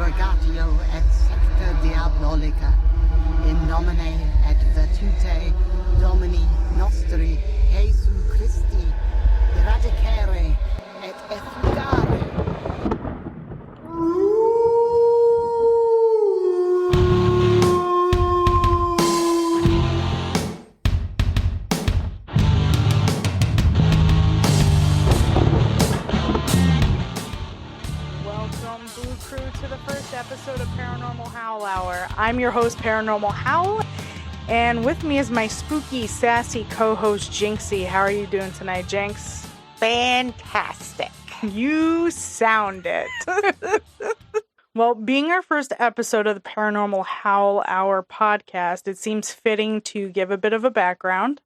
purgatio et secta diabolica, in nomine et virtute Domini nostri Jesu Christi, eradicare et effugare. To the first episode of Paranormal Howl Hour. I'm your host, Paranormal Howl, and with me is my spooky, sassy co-host, Jinxy. How are you doing tonight, Jinx? Fantastic. You sound it. Well, being our first episode of the Paranormal Howl Hour podcast, it seems fitting to give a bit of a background.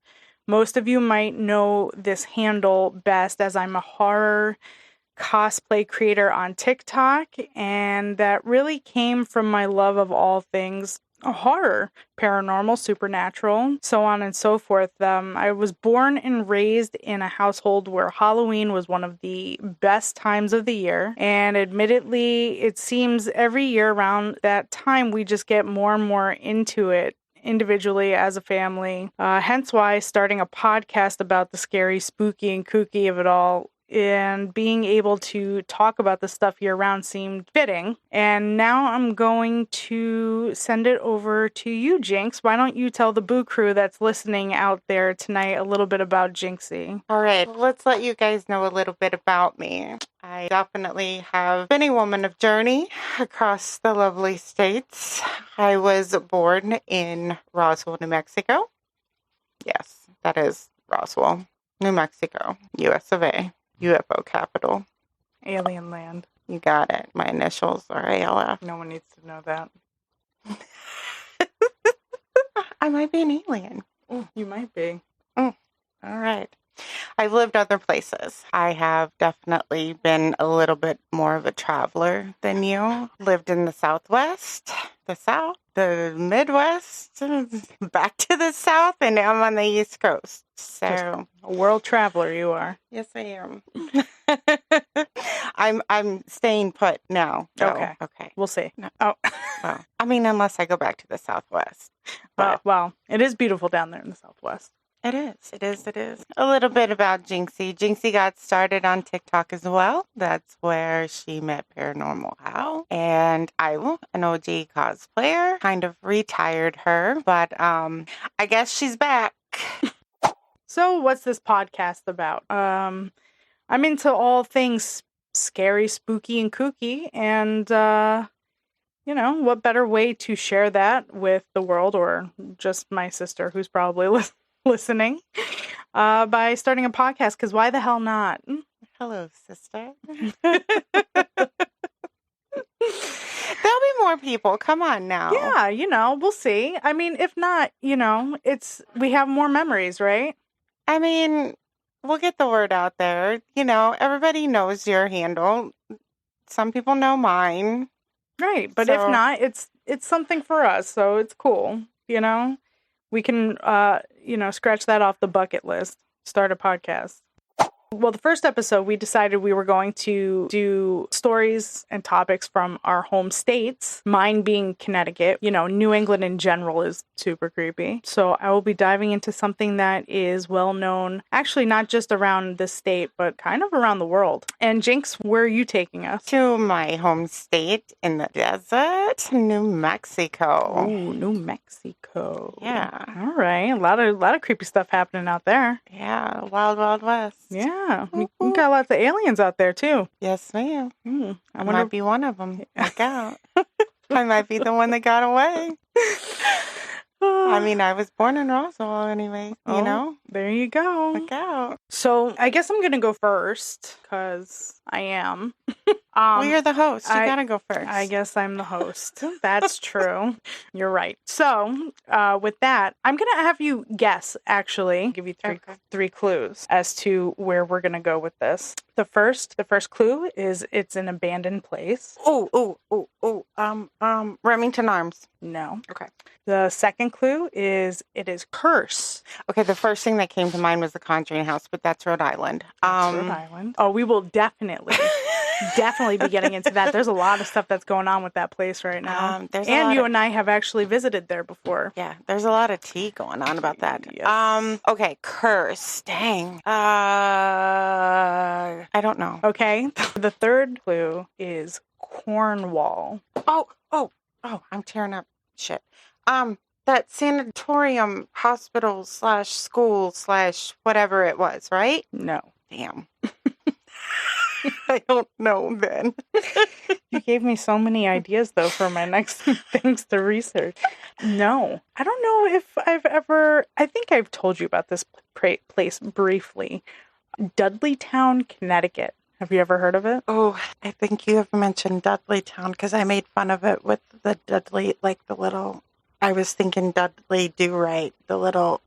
Most of you might know this handle best as I'm a horror cosplay creator on TikTok, and that really came from my love of all things horror, paranormal, supernatural, so on and so forth. I was born and raised in a household where Halloween was one of the best times of the year, and admittedly, it seems every year around that time we just get more and more into it individually as a family. Hence why starting a podcast about the scary, spooky, and kooky of it all and being able to talk about the stuff year-round seemed fitting. And now I'm going to send it over to you, Jinx. Why don't you tell the Boo Crew that's listening out there tonight a little bit about Jinxy? All right, let's let you guys know a little bit about me. I definitely have been a woman of journey across the lovely states. I was born in Roswell, New Mexico. Yes, that is Roswell, New Mexico, US of A. UFO capital. Alien land. You got it. My initials are ALF. No one needs to know that. I might be an alien. You might be. All right. I've lived other places. I have definitely been a little bit more of a traveler than you. Lived in the Southwest, the South, the Midwest, back to the South, and now I'm on the East Coast. So just a world traveler you are. Yes, I am. I'm staying put now. Okay. Okay. We'll see. No. Oh. Well, I mean, unless I go back to the Southwest. Well, it is beautiful down there in the Southwest. It is. A little bit about Jinxy. Jinxy got started on TikTok as well. That's where she met Paranormal Howl. And I, an OG cosplayer, kind of retired her, but I guess she's back. So what's this podcast about? I'm into all things scary, spooky, and kooky. And, what better way to share that with the world or just my sister who's probably listening by starting a podcast, because why the hell not? Hello, sister. There'll be more people. Come on now. Yeah, we'll see. I mean, if not, we have more memories, right? I mean, we'll get the word out there. Everybody knows your handle. Some people know mine. Right, but if not, it's something for us, so it's cool, We can, scratch that off the bucket list. Start a podcast. Well, the first episode, we decided we were going to do stories and topics from our home states. Mine being Connecticut. New England in general is super creepy. So I will be diving into something that is well known, actually not just around the state, but kind of around the world. And Jinx, where are you taking us? To my home state in the desert, New Mexico. Oh, New Mexico. Yeah. All right. A lot of creepy stuff happening out there. Yeah. Wild, Wild West. Yeah. We got lots of aliens out there, too. Yes, ma'am. I might be one of them. Look out. I might be the one that got away. I mean, I was born in Roswell anyway, There you go. Look out. So, I guess I'm going to go first, because I am. Well, you're the host. You got to go first. I guess I'm the host. That's true. You're right. So, with that, I'm going to have you guess, actually. Give you three clues as to where we're going to go with this. The first clue is it's an abandoned place. Remington Arms. No. Okay. The second clue is it is curse. Okay, the first thing that came to mind was the Conjuring House, but that's Rhode Island. That's Rhode Island. Oh, we will definitely be getting into that. There's a lot of stuff that's going on with that place right now. And you and I have actually visited there before. Yeah, there's a lot of tea going on about that. Yes. Okay, curse. Dang. I don't know. Okay. The third clue is Cornwall. Oh, I'm tearing up shit. That sanatorium, hospital / school / whatever it was, right? No. Damn. I don't know then. You gave me so many ideas, though, for my next things to research. No. I don't know if I think I've told you about this place briefly. Dudleytown, Connecticut. Have you ever heard of it? Oh, I think you have mentioned Dudleytown because I made fun of it with the Dudley, like the little, I was thinking Dudley Do-Right, the little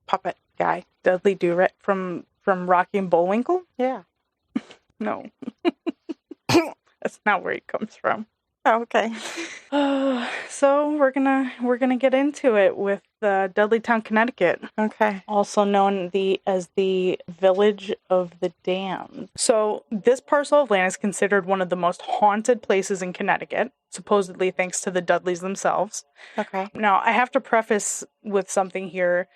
puppet guy. Dudley Do-Right from Rocky and Bullwinkle? Yeah. No. That's not where he comes from. Oh, okay. So we're gonna get into it with Dudleytown, Connecticut. Okay. Also known as the Village of the Damned. So this parcel of land is considered one of the most haunted places in Connecticut, supposedly thanks to the Dudleys themselves. Okay. Now, I have to preface with something here.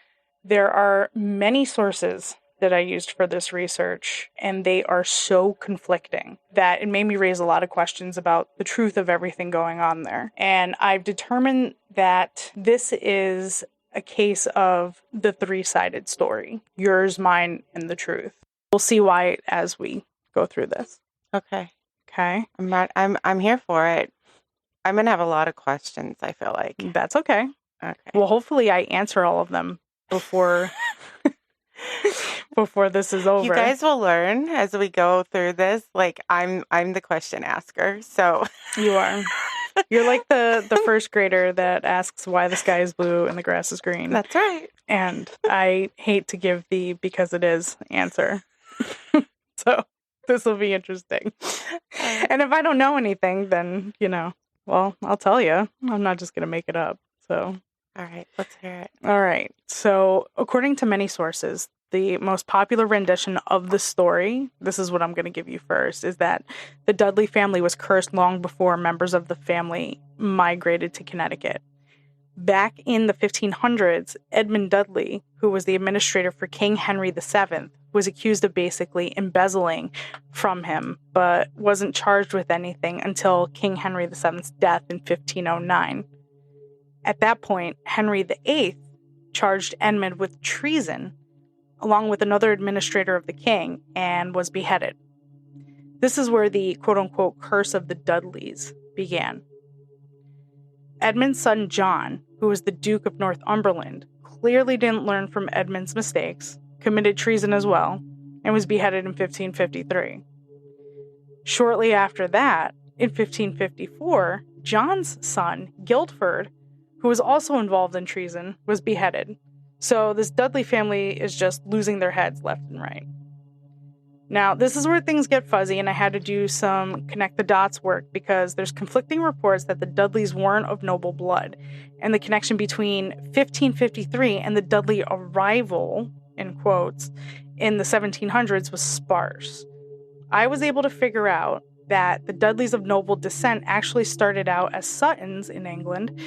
There are many sources that I used for this research, and they are so conflicting that it made me raise a lot of questions about the truth of everything going on there. And I've determined that this is a case of the three-sided story. Yours, mine, and the truth. We'll see why as we go through this. Okay. Okay? I'm here for it. I'm going to have a lot of questions, I feel like. That's okay. Okay. Well, hopefully I answer all of them before this is over. You guys will learn as we go through this. Like I'm the question asker. So you are. You're like the first grader that asks why the sky is blue and the grass is green. That's right. And I hate to give the because it is answer. So this will be interesting. And if I don't know anything, then, well, I'll tell you. I'm not just going to make it up. So. All right, let's hear it. All right. So, according to many sources, the most popular rendition of the story, this is what I'm going to give you first, is that the Dudley family was cursed long before members of the family migrated to Connecticut. Back in the 1500s, Edmund Dudley, who was the administrator for King Henry VII, was accused of basically embezzling from him, but wasn't charged with anything until King Henry VII's death in 1509. At that point, Henry VIII charged Edmund with treason, along with another administrator of the king, and was beheaded. This is where the quote-unquote curse of the Dudleys began. Edmund's son John, who was the Duke of Northumberland, clearly didn't learn from Edmund's mistakes, committed treason as well, and was beheaded in 1553. Shortly after that, in 1554, John's son, Guildford, who was also involved in treason, was beheaded. So this Dudley family is just losing their heads left and right. Now, this is where things get fuzzy, and I had to do some connect the dots work because there's conflicting reports that the Dudleys weren't of noble blood, and the connection between 1553 and the Dudley arrival, in quotes, in the 1700s was sparse. I was able to figure out that the Dudleys of noble descent actually started out as Suttons in England,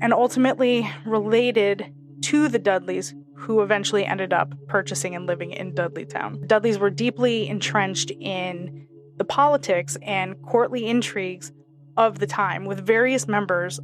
and ultimately related to the Dudleys, who eventually ended up purchasing and living in Dudleytown. The Dudleys were deeply entrenched in the politics and courtly intrigues of the time, with various members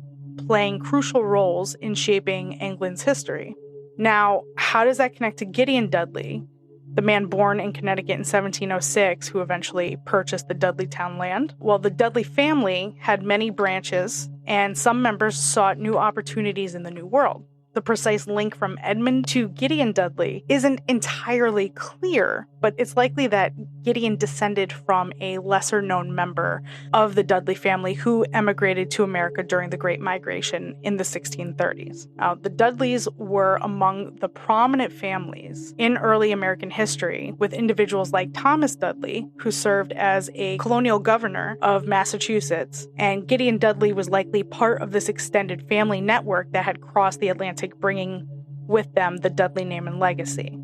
playing crucial roles in shaping England's history. Now, how does that connect to Gideon Dudley, the man born in Connecticut in 1706, who eventually purchased the Dudleytown land? Well, the Dudley family had many branches, and some members sought new opportunities in the New World. The precise link from Edmund to Gideon Dudley isn't entirely clear, but it's likely that Gideon descended from a lesser known member of the Dudley family who emigrated to America during the Great Migration in the 1630s. Now, the Dudleys were among the prominent families in early American history, with individuals like Thomas Dudley, who served as a colonial governor of Massachusetts, and Gideon Dudley was likely part of this extended family network that had crossed the Atlantic, bringing with them the Dudley name and legacy.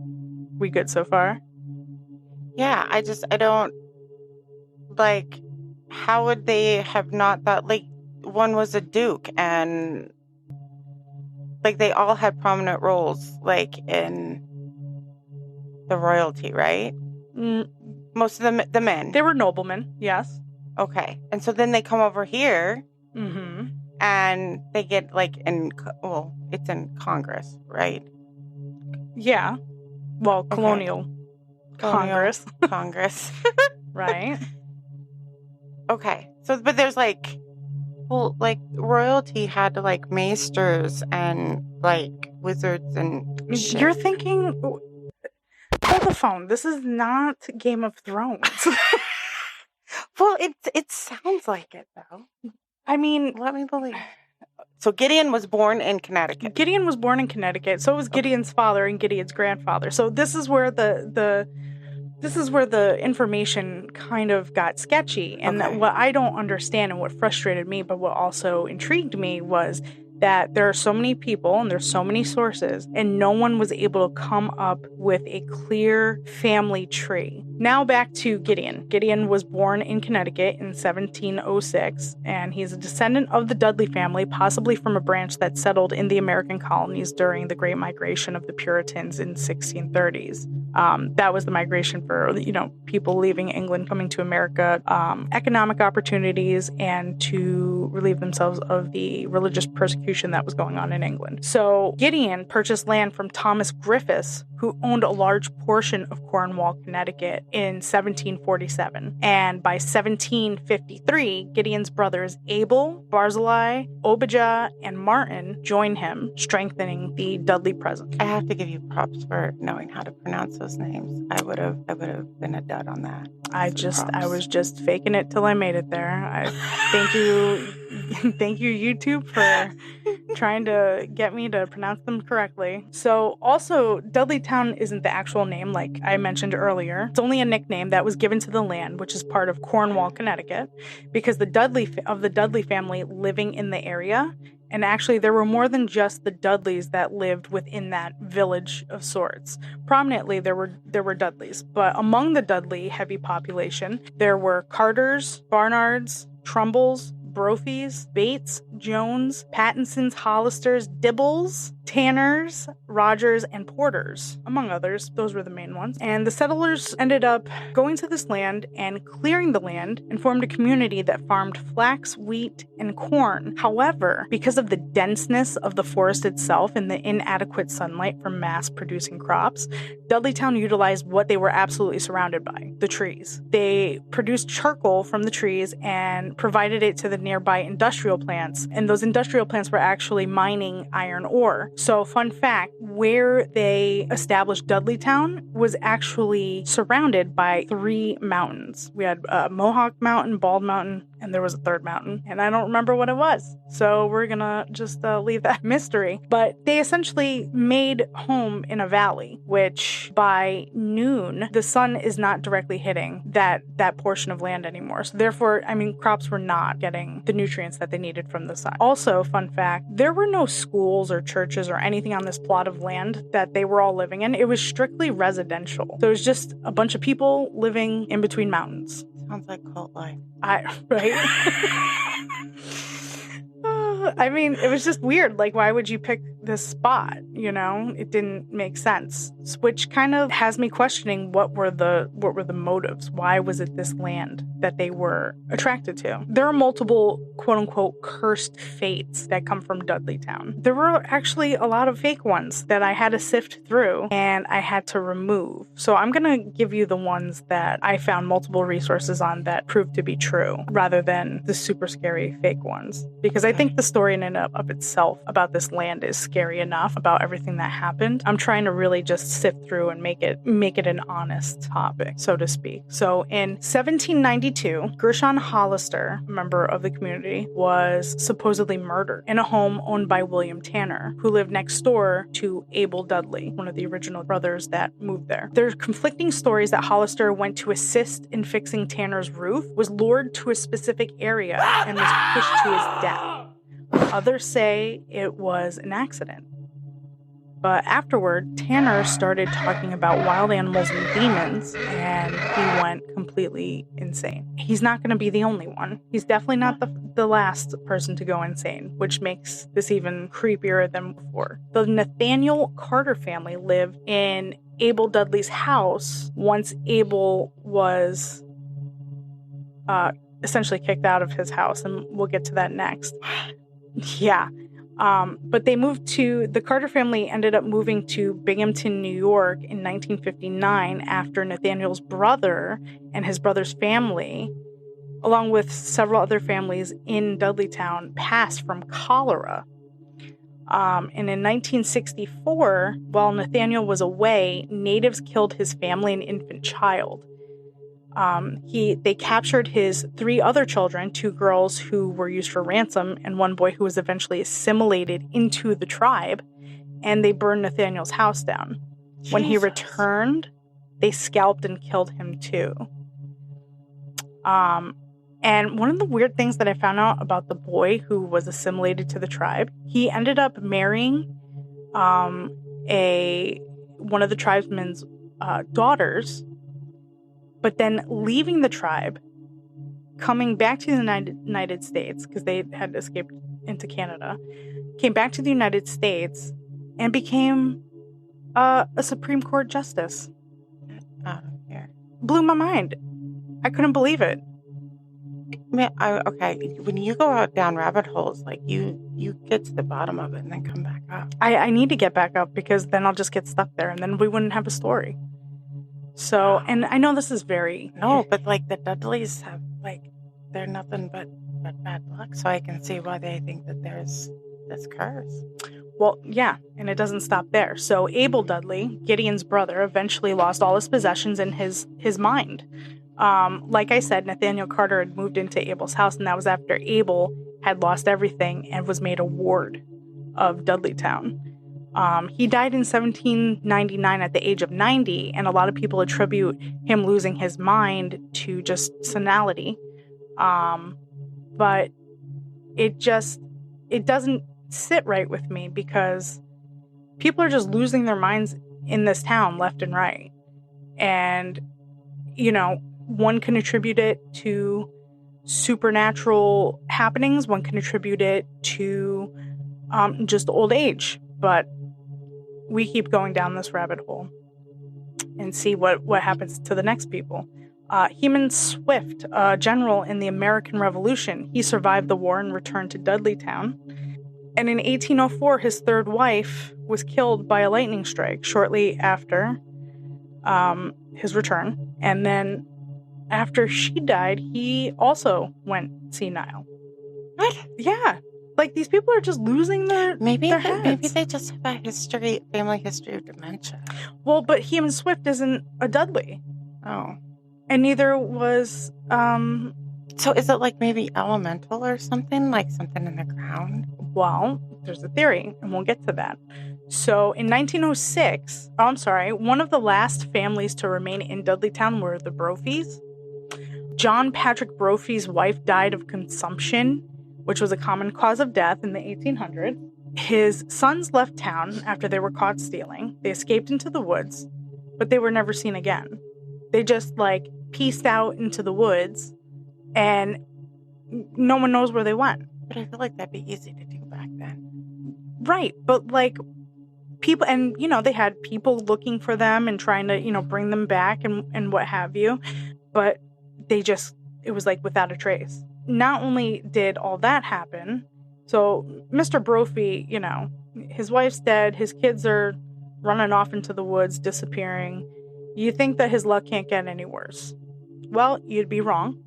We good so far? Yeah, I don't, like, how would they have not thought, like, one was a duke, and, like, they all had prominent roles, like, in the royalty, right? Most of the men. They were noblemen, yes. Okay. And so then they come over here, Mm-hmm. and they get, like, it's in Congress, right? Yeah. Well, colonial Congress. Congress. Right. Okay. So, but there's, like, well, like, royalty had, like, maesters and, like, wizards and shit. You're thinking... Hold the phone. This is not Game of Thrones. Well, it sounds like it, though. I mean... Let me believe. So Gideon was born in Connecticut. Gideon was born in Connecticut. So was Gideon's father and Gideon's grandfather. So this is where the information kind of got sketchy. And that what I don't understand and what frustrated me, but what also intrigued me, was that there are so many people and there's so many sources, and no one was able to come up with a clear family tree. Now back to Gideon. Gideon was born in Connecticut in 1706, and he's a descendant of the Dudley family, possibly from a branch that settled in the American colonies during the Great Migration of the Puritans in 1630s. That was the migration for, people leaving England, coming to America, economic opportunities, and to relieve themselves of the religious persecution that was going on in England. So Gideon purchased land from Thomas Griffiths, who owned a large portion of Cornwall, Connecticut in 1747. And by 1753, Gideon's brothers Abel, Barzillai, Obijah, and Martin joined him, strengthening the Dudley presence. I have to give you props for knowing how to pronounce those names. I would have been a dud on that. I was just faking it till I made it there. Thank you, YouTube, for trying to get me to pronounce them correctly. So also, Dudleytown isn't the actual name, like I mentioned earlier. It's only a nickname that was given to the land, which is part of Cornwall, Connecticut, because the Dudley family living in the area. And actually, there were more than just the Dudleys that lived within that village of sorts. Prominently, there were Dudleys, but among the Dudley heavy population, there were Carters, Barnards, Trumbulls, Brophys, Bates, Jones, Pattinsons, Hollisters, Dibbles, Tanners, Rogers, and Porters, among others. Those were the main ones. And the settlers ended up going to this land and clearing the land and formed a community that farmed flax, wheat, and corn. However, because of the denseness of the forest itself and the inadequate sunlight for mass-producing crops, Dudleytown utilized what they were absolutely surrounded by, the trees. They produced charcoal from the trees and provided it to the nearby industrial plants, and those industrial plants were actually mining iron ore. So, fun fact, where they established Dudleytown was actually surrounded by 3 mountains. We had Mohawk Mountain, Bald Mountain, and there was a third mountain, and I don't remember what it was. So we're gonna just leave that mystery. But they essentially made home in a valley, which by noon, the sun is not directly hitting that portion of land anymore. So therefore, crops were not getting the nutrients that they needed from the sun. Also, fun fact, there were no schools or churches or anything on this plot of land that they were all living in. It was strictly residential. So it was just a bunch of people living in between mountains. Sounds like cult life. Right? It was just weird. Like, why would you pick this spot? It didn't make sense. Which kind of has me questioning what were the motives? Why was it this land that they were attracted to? There are multiple quote unquote cursed fates that come from Dudleytown. There were actually a lot of fake ones that I had to sift through and I had to remove. So I'm gonna give you the ones that I found multiple resources on that proved to be true, rather than the super scary fake ones. Because I think the story story in and of itself about this land is scary enough, about everything that happened. I'm trying to really just sift through and make it an honest topic, so to speak. So in 1792, Gershon Hollister, a member of the community, was supposedly murdered in a home owned by William Tanner, who lived next door to Abel Dudley, one of the original brothers that moved there. There's conflicting stories that Hollister went to assist in fixing Tanner's roof, was lured to a specific area, and was pushed to his death. Others say it was an accident. But afterward, Tanner started talking about wild animals and demons, and he went completely insane. He's not going to be the only one. He's definitely not the last person to go insane, which makes this even creepier than before. The Nathaniel Carter family lived in Abel Dudley's house once Abel was essentially kicked out of his house, and we'll get to that next. Yeah. But the Carter family ended up moving to Binghamton, New York in 1959 after Nathaniel's brother and his brother's family, along with several other families in Dudleytown, passed from cholera. And in 1964, while Nathaniel was away, natives killed his family and infant child. They captured his 3 other children, 2 girls who were used for ransom, and 1 boy who was eventually assimilated into the tribe, and they burned Nathaniel's house down. Jesus. When he returned, they scalped and killed him too. And one of the weird things that I found out about the boy who was assimilated to the tribe, he ended up marrying one of the tribesmen's daughters, but then leaving the tribe, coming back to the United States, because they had escaped into Canada, came back to the United States and became a Supreme Court justice. Yeah. Blew my mind. I couldn't believe it. Okay, when you go out down rabbit holes, like you get to the bottom of it and then come back up. I need to get back up, because then I'll just get stuck there and then we wouldn't have a story. So, and I know this is very... No, but like the Dudleys have, like, they're nothing but bad luck, so I can see why they think that there's this curse. Well, yeah, and it doesn't stop there. So Abel Dudley, Gideon's brother, eventually lost all his possessions and his mind. Like I said, Nathaniel Carter had moved into Abel's house, and that was after Abel had lost everything and was made a ward of Dudleytown. He died in 1799 at the age of 90, and a lot of people attribute him losing his mind to just senility. But it doesn't sit right with me, because people are just losing their minds in this town left and right. And, one can attribute it to supernatural happenings. One can attribute it to just old age. But we keep going down this rabbit hole and see what happens to the next people. Heman Swift, a general in the American Revolution, he survived the war and returned to Dudleytown. And in 1804, his 3rd wife was killed by a lightning strike shortly after his return. And then after she died, he also went senile. What? Yeah. Like, these people are just losing their heads. Maybe they just have a family history of dementia. Well, but Heman Swift isn't a Dudley. Oh. And neither was... So is it like maybe elemental or something? Like something in the ground? Well, there's a theory, and we'll get to that. So in 1906... Oh, I'm sorry. One of the last families to remain in Dudleytown were the Brophies. John Patrick Brophy's wife died of consumption, which was a common cause of death in the 1800s. His sons left town after they were caught stealing. They escaped into the woods, but they were never seen again. They just, pieced out into the woods, and no one knows where they went. But I feel like that'd be easy to do back then. Right, but, people, and, they had people looking for them and trying to, bring them back and what have you, but it was, without a trace. Not only did all that happen, so Mr. Brophy, his wife's dead, his kids are running off into the woods, disappearing. You think that his luck can't get any worse. Well, you'd be wrong.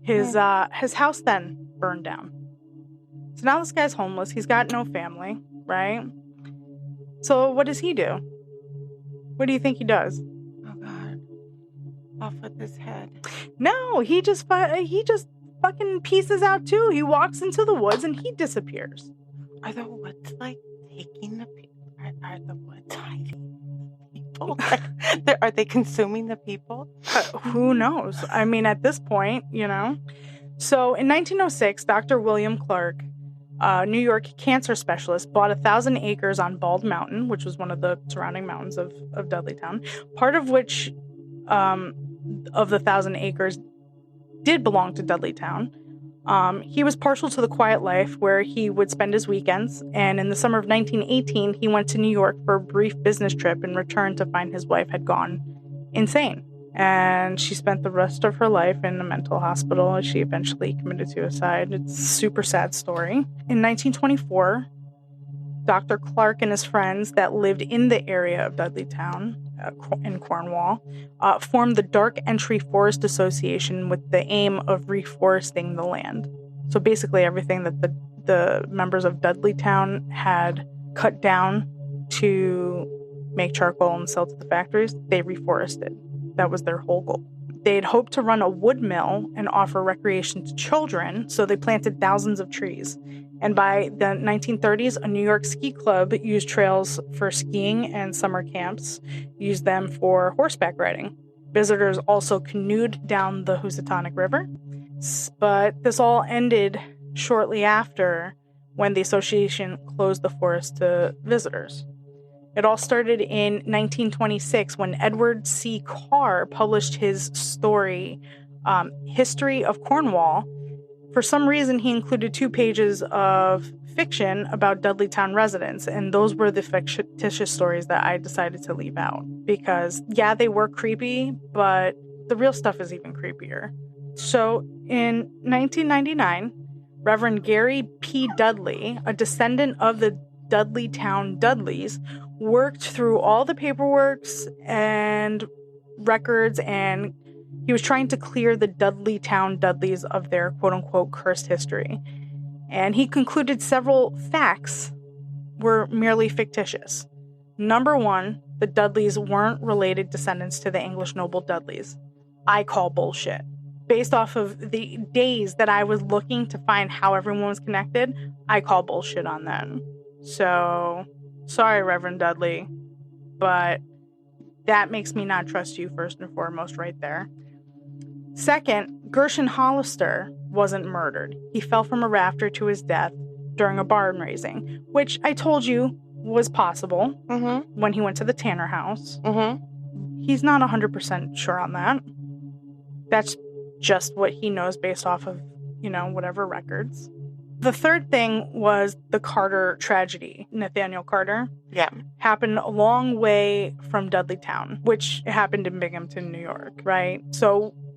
His house then burned down. So now this guy's homeless. He's got no family, right? So what does he do? What do you think he does? Oh God. Off with his head. No, he just fucking pieces out too. He walks into the woods and he disappears. Are the woods like taking the people? Are the woods hiding the people? Are they consuming the people? Who knows? I mean, at this point, you know. So in 1906, Dr. William Clark, a New York cancer specialist, bought 1,000 acres on Bald Mountain, which was one of the surrounding mountains of Dudleytown, part of which of the 1,000 acres did belong to Dudleytown. He was partial to the quiet life where he would spend his weekends, and in the summer of 1918, he went to New York for a brief business trip and returned to find his wife had gone insane. And she spent the rest of her life in a mental hospital as she eventually committed suicide. It's a super sad story. In 1924, Dr. Clark and his friends that lived in the area of Dudleytown in Cornwall formed the Dark Entry Forest Association with the aim of reforesting the land. So basically everything that the members of Dudleytown had cut down to make charcoal and sell to the factories, they reforested. That was their whole goal. They'd hoped to run a wood mill and offer recreation to children, so they planted thousands of trees. And by the 1930s, a New York ski club used trails for skiing, and summer camps used them for horseback riding. Visitors also canoed down the Housatonic River. But this all ended shortly after, when the association closed the forest to visitors. It all started in 1926 when Edward C. Carr published his story, History of Cornwall. For some reason, he included 2 pages of fiction about Dudleytown residents, and those were the fictitious stories that I decided to leave out. Because, yeah, they were creepy, but the real stuff is even creepier. So, in 1999, Reverend Gary P. Dudley, a descendant of the Dudleytown Dudleys, worked through all the paperwork and records, and he was trying to clear the Dudleytown Dudleys of their quote-unquote cursed history. And he concluded several facts were merely fictitious. Number 1, the Dudleys weren't related descendants to the English noble Dudleys. I call bullshit. Based off of the days that I was looking to find how everyone was connected, I call bullshit on that. So, sorry, Reverend Dudley, but that makes me not trust you first and foremost right there. Second, Gershon Hollister wasn't murdered. He fell from a rafter to his death during a barn raising, which I told you was possible when he went to the Tanner house. He's not 100% sure on that. That's just what he knows based off of, whatever records. The third thing was the Carter tragedy. Nathaniel Carter. Yeah. Happened a long way from Dudleytown, which happened in Binghamton, New York, right?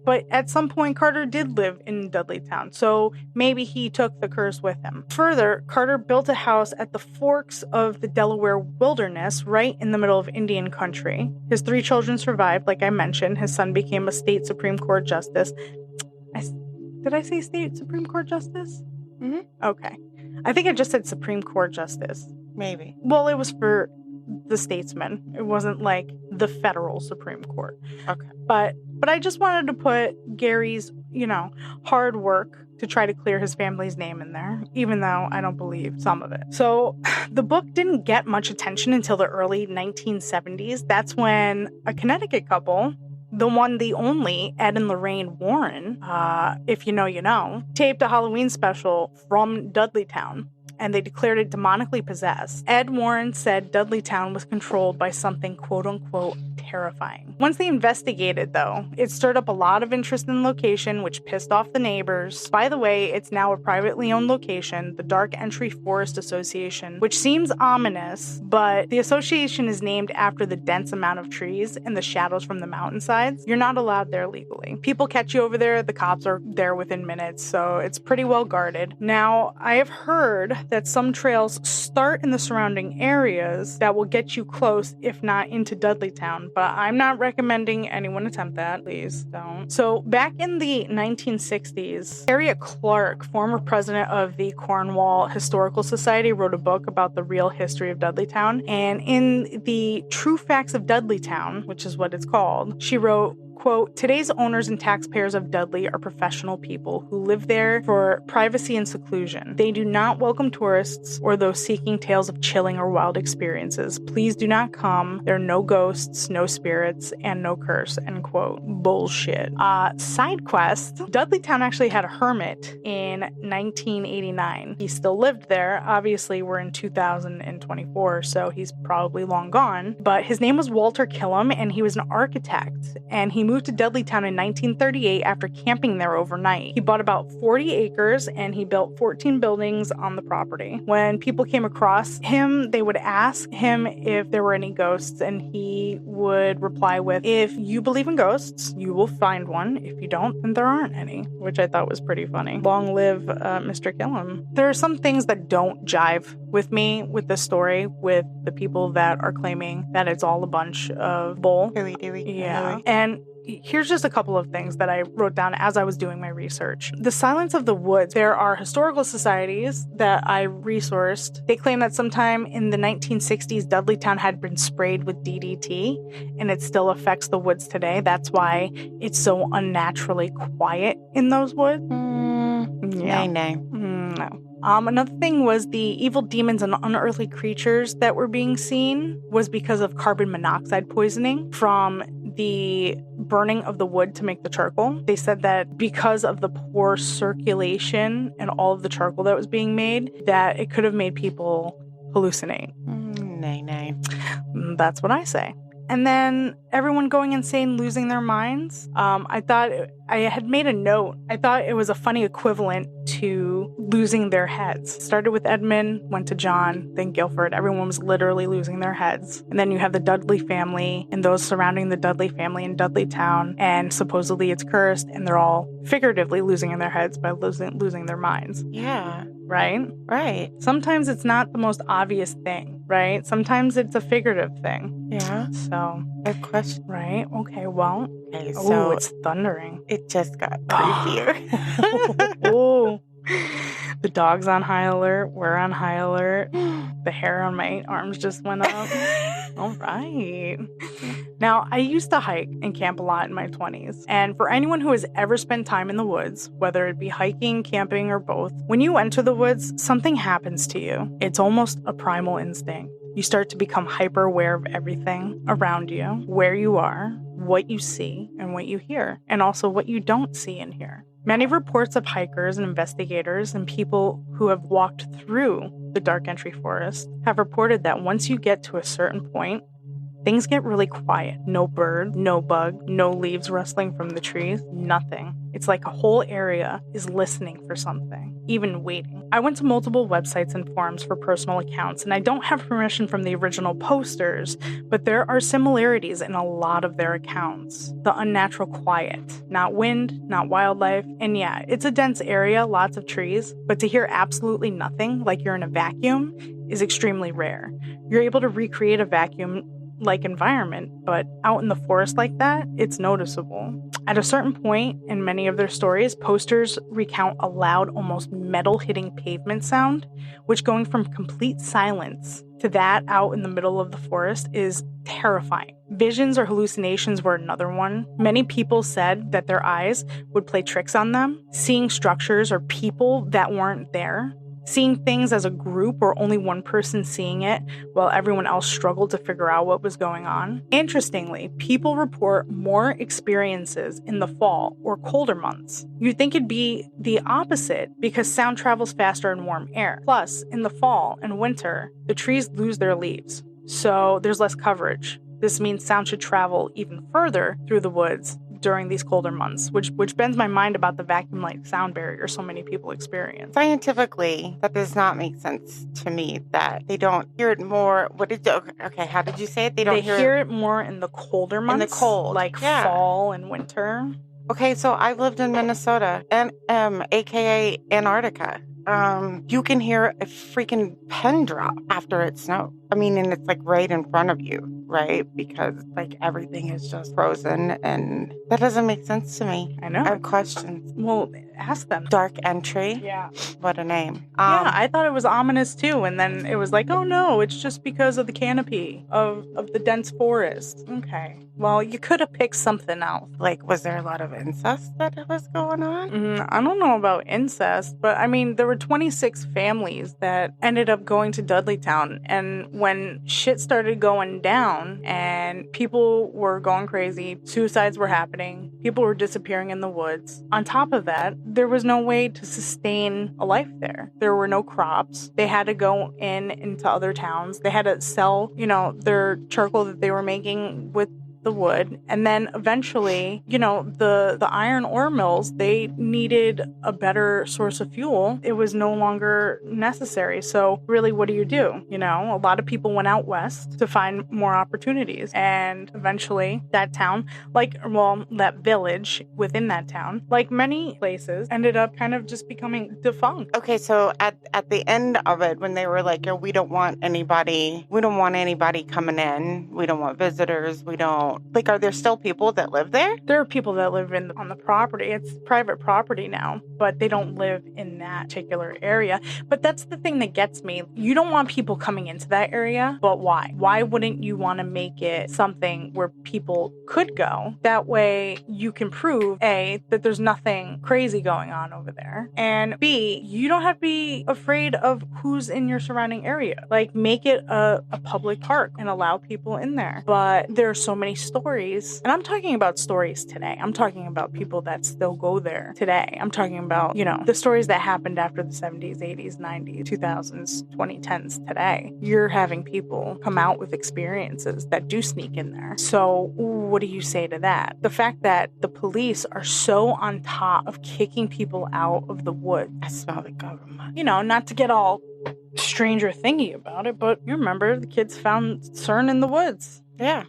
But at some point, Carter did live in Dudleytown, so maybe he took the curse with him. Further, Carter built a house at the forks of the Delaware Wilderness, right in the middle of Indian country. His 3 children survived, like I mentioned. His son became a state Supreme Court justice. Did I say state Supreme Court justice? Okay. I think I just said Supreme Court justice. Maybe. Well, it was for the statesman. It wasn't like the federal Supreme Court. Okay. But I just wanted to put Gary's, hard work to try to clear his family's name in there, even though I don't believe some of it. So the book didn't get much attention until the early 1970s. That's when a Connecticut couple, the one, the only, Ed and Lorraine Warren, if you know, you know, taped a Halloween special from Dudleytown, and they declared it demonically possessed. Ed Warren said Dudleytown was controlled by something quote-unquote terrifying. Once they investigated, though, it stirred up a lot of interest in the location, which pissed off the neighbors. By the way, it's now a privately owned location, the Dark Entry Forest Association, which seems ominous, but the association is named after the dense amount of trees and the shadows from the mountainsides. You're not allowed there legally. People catch you over there, the cops are there within minutes, so it's pretty well guarded. Now, I have heard that some trails start in the surrounding areas that will get you close, if not into Dudleytown, but I'm not recommending anyone attempt that. Please don't. So back in the 1960s, Harriet Clark, former president of the Cornwall Historical Society, wrote a book about the real history of Dudleytown. And in the True Facts of Dudleytown, which is what it's called, she wrote, quote, today's owners and taxpayers of Dudley are professional people who live there for privacy and seclusion. They do not welcome tourists or those seeking tales of chilling or wild experiences. Please do not come. There are no ghosts, no spirits, and no curse, end quote. Bullshit. Side quest, Dudleytown actually had a hermit in 1989. He still lived there. Obviously, we're in 2024, so he's probably long gone. But his name was Walter Killam, and he was an architect. And he moved to Dudleytown in 1938 after camping there overnight. He bought about 40 acres and he built 14 buildings on the property. When people came across him, they would ask him if there were any ghosts, and he would reply with, if you believe in ghosts, you will find one. If you don't, then there aren't any, which I thought was pretty funny. Long live Mr. Killam. There are some things that don't jive with me with this story, with the people that are claiming that it's all a bunch of bull. Yeah. And here's just a couple of things that I wrote down as I was doing my research. The Silence of the Woods. There are historical societies that I resourced. They claim that sometime in the 1960s, Dudleytown had been sprayed with DDT, and it still affects the woods today. That's why it's so unnaturally quiet in those woods. Yeah. No. Another thing was the evil demons and unearthly creatures that were being seen was because of carbon monoxide poisoning from the burning of the wood to make the charcoal. They said that because of the poor circulation and all of the charcoal that was being made, that it could have made people hallucinate. Nay. That's what I say. And then everyone going insane, losing their minds. I thought I had made a note. I thought it was a funny equivalent to losing their heads. Started with Edmund, went to John, then Guilford. Everyone was literally losing their heads. And then you have the Dudley family and those surrounding the Dudley family in Dudleytown. And supposedly it's cursed, and they're all figuratively losing their heads by losing their minds. Yeah. Right? Sometimes it's not the most obvious thing, right? Sometimes it's a figurative thing. Yeah. So, good question. Right? Okay, well. Okay, so it's thundering. It just got creepier. Oh. The dog's on high alert. We're on high alert. The hair on my arms just went up. All right. Now, I used to hike and camp a lot in my 20s. And for anyone who has ever spent time in the woods, whether it be hiking, camping, or both, when you enter the woods, something happens to you. It's almost a primal instinct. You start to become hyper aware of everything around you, where you are, what you see, and what you hear, and also what you don't see and hear. Many reports of hikers and investigators and people who have walked through the dark entry forest have reported that once you get to a certain point, things get really quiet. No bird, no bug, no leaves rustling from the trees, nothing. It's like a whole area is listening for something, even waiting. I went to multiple websites and forums for personal accounts, and I don't have permission from the original posters, but there are similarities in a lot of their accounts. The unnatural quiet, not wind, not wildlife, and yeah, it's a dense area, lots of trees, but to hear absolutely nothing, like you're in a vacuum, is extremely rare. You're able to recreate a vacuum-like environment, but out in the forest like that, it's noticeable. At a certain point in many of their stories, posters recount a loud, almost metal-hitting pavement sound, which going from complete silence to that out in the middle of the forest is terrifying. Visions or hallucinations were another one. Many people said that their eyes would play tricks on them, seeing structures or people that weren't there. Seeing things as a group or only one person seeing it while everyone else struggled to figure out what was going on. Interestingly, people report more experiences in the fall or colder months. You'd think it'd be the opposite because sound travels faster in warm air. Plus, in the fall and winter, the trees lose their leaves, so there's less coverage. This means sound should travel even further through the woods during these colder months, which bends my mind about the vacuum-like sound barrier so many people experience. Scientifically, that does not make sense to me that they don't hear it more. How did you say it? They hear it more in the colder months. In the cold. Like fall and winter. Okay, so I've lived in Minnesota and aka Antarctica. you can hear a freaking pen drop after it snows. I mean, and it's like right in front of you, right? Because like everything is just frozen, and that doesn't make sense to me. I know. I have questions. Well, ask them. Dark Entry. Yeah. What a name. Yeah, I thought it was ominous too, and then it was like, oh no, it's just because of the canopy of the dense forest. Okay. Well, you could have picked something else. Like, was there a lot of incest that was going on? I don't know about incest, but I mean, there were 26 families that ended up going to Dudleytown, and when shit started going down and people were going crazy, suicides were happening, people were disappearing in the woods. On top of that, there was no way to sustain a life there. There were no crops. They had to go into other towns. They had to sell, their charcoal that they were making with the wood, and then eventually, the iron ore mills, they needed a better source of fuel. It was no longer necessary. So really, what do? A lot of people went out west to find more opportunities, and eventually that town, that village within that town, like many places, ended up kind of just becoming defunct. Okay, so at the end of it, when they were like, we don't want anybody coming in, we don't want visitors, we don't, like, are there still people that live there? There are people that live on the property. It's private property now, but they don't live in that particular area. But that's the thing that gets me. You don't want people coming into that area, but why? Why wouldn't you want to make it something where people could go? That way you can prove, A, that there's nothing crazy going on over there, and B, you don't have to be afraid of who's in your surrounding area. Like, make it a public park and allow people in there. But there are so many stories, and I'm talking about stories today. I'm talking about people that still go there today. I'm talking about, the stories that happened after the 70s, 80s, 90s, 2000s, 2010s today. You're having people come out with experiences that do sneak in there. So what do you say to that? The fact that the police are so on top of kicking people out of the woods. I smell the government. Not to get all Stranger Thingy about it, but you remember the kids found CERN in the woods. Yeah.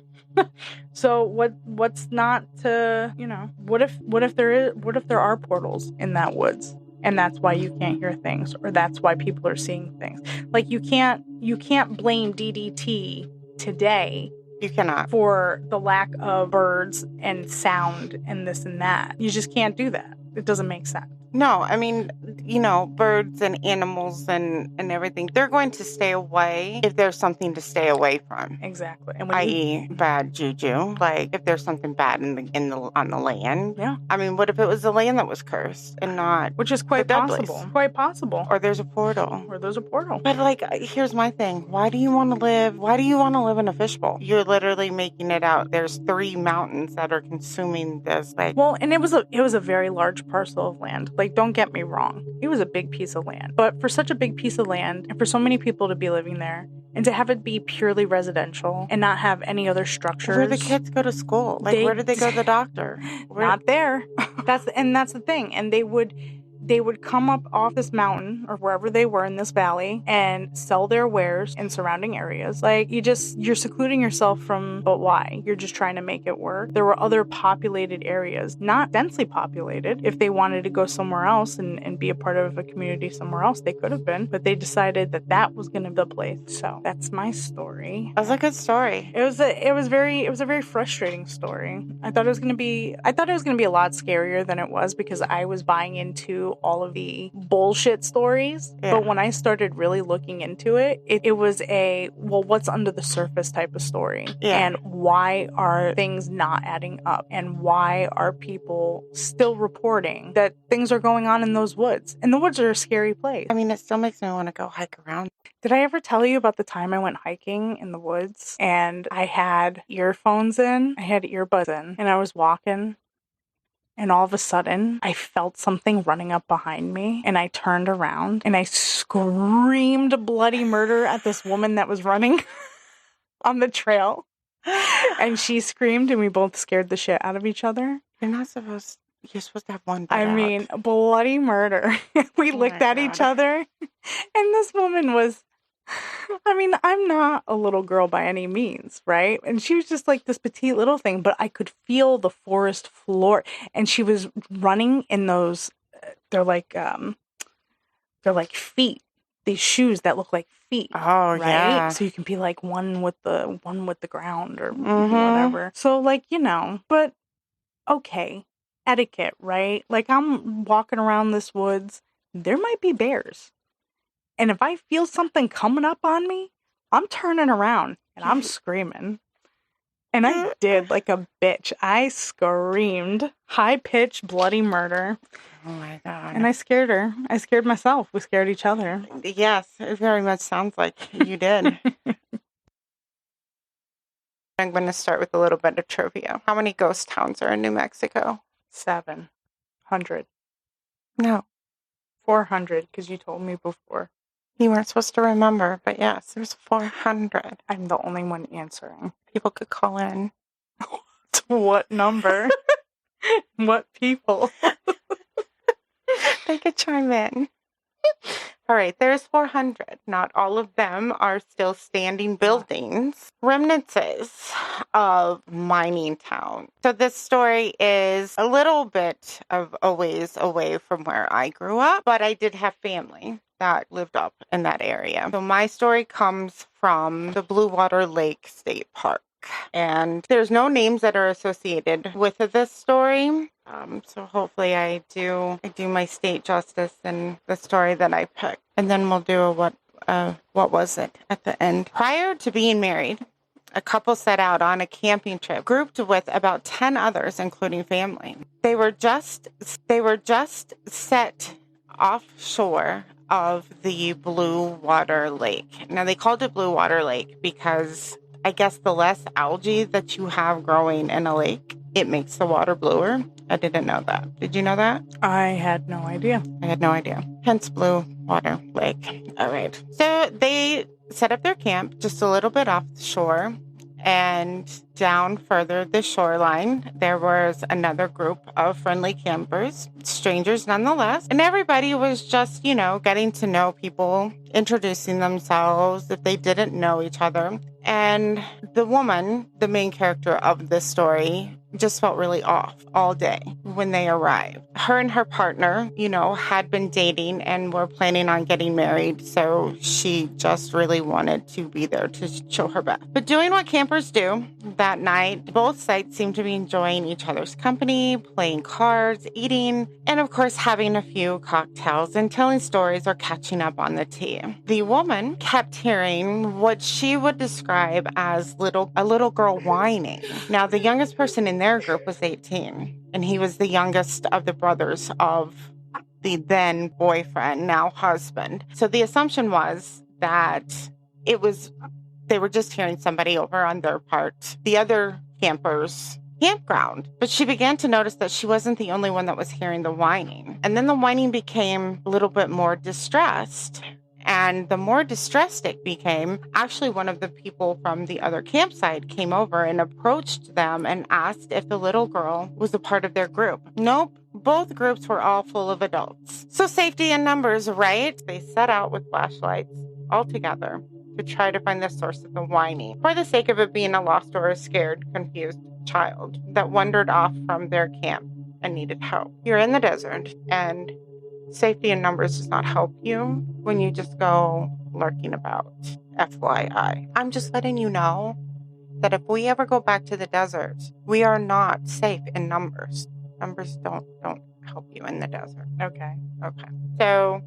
So what's not to, what if there are portals in that woods, and that's why you can't hear things, or that's why people are seeing things? Like, you can't blame DDT today. You cannot. For the lack of birds and sound and this and that. You just can't do that. It doesn't make sense. No, I mean, birds and animals and everything, they're going to stay away if there's something to stay away from. Exactly. I.e. bad juju. Like, if there's something bad on the land. Yeah. I mean, what if it was the land that was cursed and not, which is quite possible. Quite possible. Or there's a portal. But like, here's my thing. Why do you want to live in a fishbowl? You're literally making it out. There's 3 mountains that are consuming this. Like, well, and it was a very large parcel of land. Like, don't get me wrong. It was a big piece of land. But for such a big piece of land, and for so many people to be living there, and to have it be purely residential and not have any other structures. Where do the kids go to school? Like, where did they go to the doctor? Not there. That's the thing. And they would come up off this mountain or wherever they were in this valley and sell their wares in surrounding areas. Like, you're secluding yourself from, but why? You're just trying to make it work. There were other populated areas, not densely populated. If they wanted to go somewhere else and be a part of a community somewhere else, they could have been, but they decided that was going to be the place. So that's my story. That was a good story. It was a very frustrating story. I thought it was going to be a lot scarier than it was, because I was buying into all of the bullshit stories. Yeah. But when I started really looking into it, it was what's under the surface type of story. Yeah. And why are things not adding up? And why are people still reporting that things are going on in those woods? And the woods are a scary place. I mean, it still makes me want to go hike around. Did I ever tell you about the time I went hiking in the woods and I had earphones in? I had earbuds in, and I was walking. And all of a sudden, I felt something running up behind me, and I turned around and I screamed bloody murder at this woman that was running on the trail. And she screamed, and we both scared the shit out of each other. You're supposed to have one. I mean, bloody murder. We looked at each other, and this woman was, I'm not a little girl by any means, right? And she was just like this petite little thing, but I could feel the forest floor. And she was running in those, they're like They're like feet. These shoes that look like feet. Oh, right? yeah. So you can be like one with the ground or Mhm. whatever. So like, but okay, etiquette, right? Like I'm walking around this woods, there might be bears. And if I feel something coming up on me, I'm turning around and I'm screaming. And I did like a bitch. I screamed high-pitched bloody murder. Oh my God. And I scared her. I scared myself. We scared each other. Yes, it very much sounds like you did. I'm going to start with a little bit of trivia. How many ghost towns are in New Mexico? 700. No. 400, because you told me before. You weren't supposed to remember, but yes, there's 400. I'm the only one answering. People could call in. What number? What people? They could chime in. All right, there's 400. Not all of them are still standing buildings. Remnants of mining town. So this story is a little bit of a ways away from where I grew up, but I did have family that lived up in that area. So my story comes from the Blue Water Lake State Park. And there's no names that are associated with this story. So hopefully I do my state justice in the story that I picked. And then we'll do what was it at the end. Prior to being married, a couple set out on a camping trip, grouped with about 10 others, including family. They were just set offshore of the Blue Water Lake. Now they called it Blue Water Lake because I guess the less algae that you have growing in a lake, it makes the water bluer. I didn't know that. Did you know that? I had no idea. I had no idea. Hence Blue Water Lake. All right. So they set up their camp just a little bit off the shore. And down further the shoreline, there was another group of friendly campers, strangers nonetheless. And everybody was just, getting to know people, introducing themselves if they didn't know each other. And the woman, the main character of this story, just felt really off all day when they arrived. Her and her partner, had been dating and were planning on getting married. So she just really wanted to be there to show her best. But doing what campers do that night, both sides seemed to be enjoying each other's company, playing cards, eating, and of course having a few cocktails and telling stories or catching up on the tea. The woman kept hearing what she would describe as a little girl whining. Now, the youngest person in their group was 18, and he was the youngest of the brothers of the then boyfriend, now husband. So the assumption was that they were just hearing somebody over on their part, the other campers' campground. But she began to notice that she wasn't the only one that was hearing the whining. And then the whining became a little bit more distressed. And the more distressed it became, actually one of the people from the other campsite came over and approached them and asked if the little girl was a part of their group. Nope, both groups were all full of adults. So safety in numbers, right? They set out with flashlights all together to try to find the source of the whining, for the sake of it being a lost or a scared, confused child that wandered off from their camp and needed help. You're in the desert, and safety in numbers does not help you when you just go lurking about. FYI. I'm just letting you know that if we ever go back to the desert, we are not safe in numbers. Numbers don't help you in the desert. Okay. So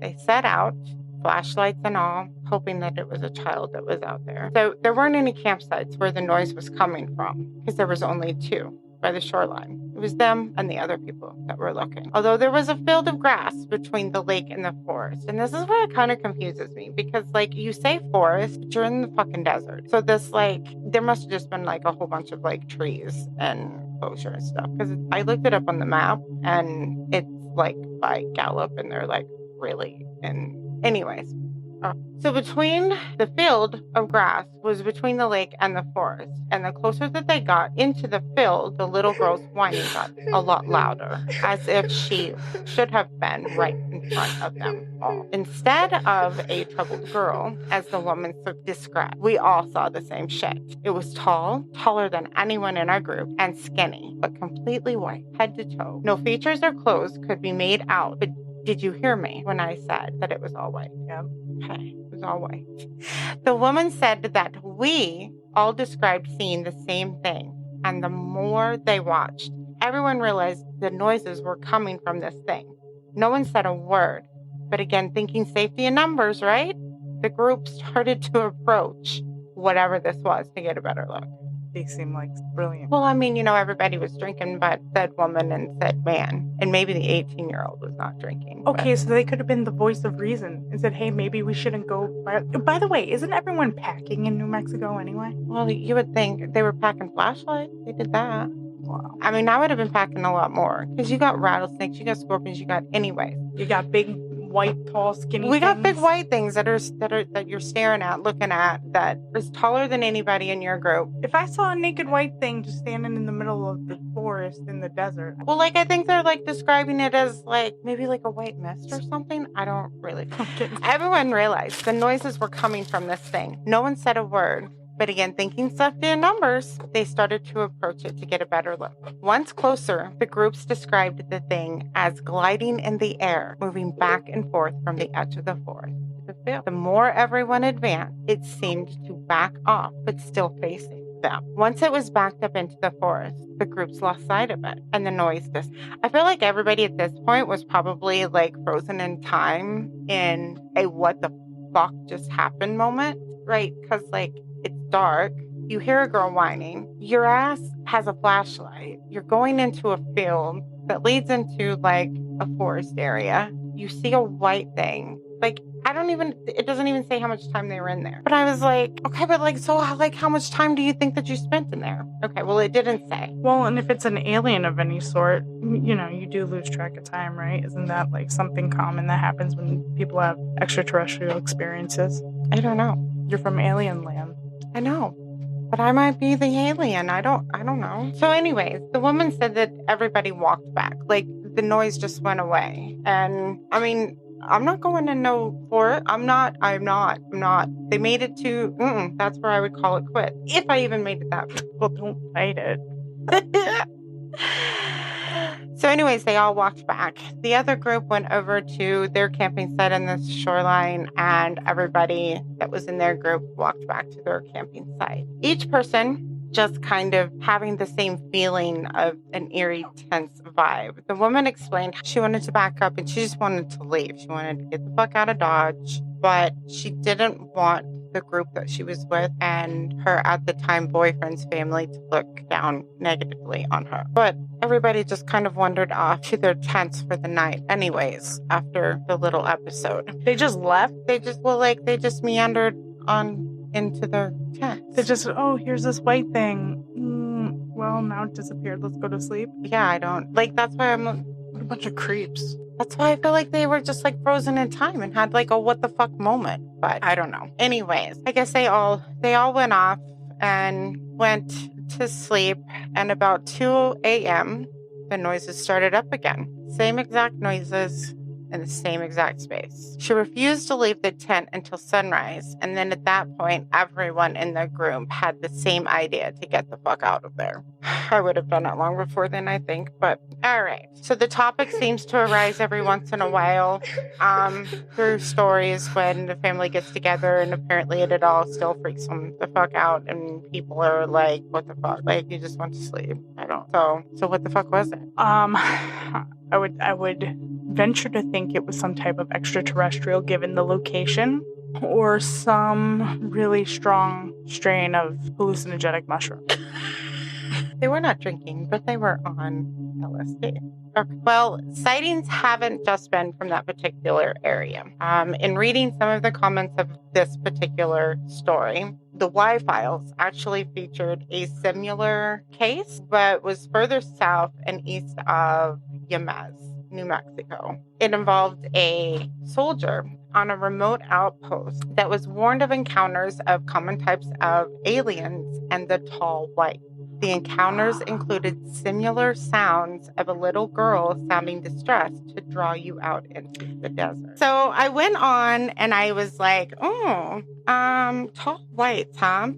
they set out, flashlights and all, hoping that it was a child that was out there. So there weren't any campsites where the noise was coming from, because there was only 2 by the shoreline. It was them and the other people that were looking. Although there was a field of grass between the lake and the forest. And this is where it kind of confuses me, because you say forest, but you're in the fucking desert. So this there must have just been a whole bunch of trees and closure and stuff. Because I looked it up on the map and it's by Gallup and they're really. And anyways, so between the field of grass was between the lake and the forest. And the closer that they got into the field, the little girl's whining got a lot louder, as if she should have been right in front of them all. Instead of a troubled girl, as the woman described, we all saw the same shit. It was tall, taller than anyone in our group, and skinny, but completely white, head to toe. No features or clothes could be made out, but Did you hear me when I said that it was all white? Yeah. Okay, it was all white. The woman said that we all described seeing the same thing. And the more they watched, everyone realized the noises were coming from this thing. No one said a word. But again, thinking safety in numbers, right? The group started to approach whatever this was to get a better look. They seem like brilliant. Well, I mean, everybody was drinking, but said woman and said man. And maybe the 18-year-old was not drinking. Okay, so they could have been the voice of reason and said, hey, maybe we shouldn't go. By the way, isn't everyone packing in New Mexico anyway? Well, you would think they were packing flashlights. They did that. Wow. I mean, I would have been packing a lot more because you got rattlesnakes, you got scorpions, you got anyways. You got big, white, tall, skinny We got things. big white things that you're staring at, looking at, that is taller than anybody in your group. If I saw a naked white thing just standing in the middle of the forest in the desert. Well, like, I think they're like describing it as like maybe like a white mist or something. I don't really. Everyone realized the noises were coming from this thing. No one said a word. But again, thinking safety in numbers, they started to approach it to get a better look. Once closer, the groups described the thing as gliding in the air, moving back and forth from the edge of the forest to the field. The more everyone advanced, it seemed to back off, but still facing them. Once it was backed up into the forest, the groups lost sight of it, and the noise just... I feel like everybody at this point was probably like frozen in time in a what the fuck just happened moment, right? Because like, it's dark. You hear a girl whining. Your ass has a flashlight. You're going into a field that leads into like a forest area. You see a white thing. Like, it doesn't even say how much time they were in there. But I was like, okay, but like, so like, how much time do you think that you spent in there? Okay, well, it didn't say. Well, and if it's an alien of any sort, you do lose track of time, right? Isn't that like something common that happens when people have extraterrestrial experiences? I don't know. You're from alien land. I know, but I might be the alien. I don't know. So anyways, the woman said that everybody walked back. Like, the noise just went away. And I mean, I'm not going to no for it. I'm not. They made it to, that's where I would call it quit. If I even made it that far. Well, don't fight it. So anyways, they all walked back. The other group went over to their camping site in the shoreline, and everybody that was in their group walked back to their camping site. Each person just kind of having the same feeling of an eerie, tense vibe. The woman explained she wanted to back up and she just wanted to leave. She wanted to get the fuck out of Dodge, but she didn't want the group that she was with and her at the time boyfriend's family to look down negatively on her. But everybody just kind of wandered off to their tents for the night anyways after the little episode. They just left? They just meandered on into their tents. They just, here's this white thing. Well, now it disappeared. Let's go to sleep. Yeah, I don't like. That's why I'm What a bunch of creeps. That's why I feel like they were just like frozen in time and had like a what the fuck moment. But I don't know. Anyways, I guess they all went off and went to sleep. And about 2 a.m., the noises started up again. Same exact noises in the same exact space. She refused to leave the tent until sunrise, and then at that point, everyone in the group had the same idea to get the fuck out of there. I would have done it long before then, I think, but all right. So the topic seems to arise every once in a while through stories when the family gets together, and apparently it all still freaks them the fuck out, and people are like, what the fuck? Like, you just want to sleep. I don't. So what the fuck was it? I would venture to think it was some type of extraterrestrial given the location, or some really strong strain of hallucinogenic mushroom. They were not drinking, but they were on LSD. Okay. Well, sightings haven't just been from that particular area. In reading some of the comments of this particular story, the Y files actually featured a similar case, but was further south and east of Yamez, New Mexico. It involved a soldier on a remote outpost that was warned of encounters of common types of aliens and the tall white. The encounters included similar sounds of a little girl sounding distressed to draw you out into the desert. So I went on and I was like, tall whites, huh?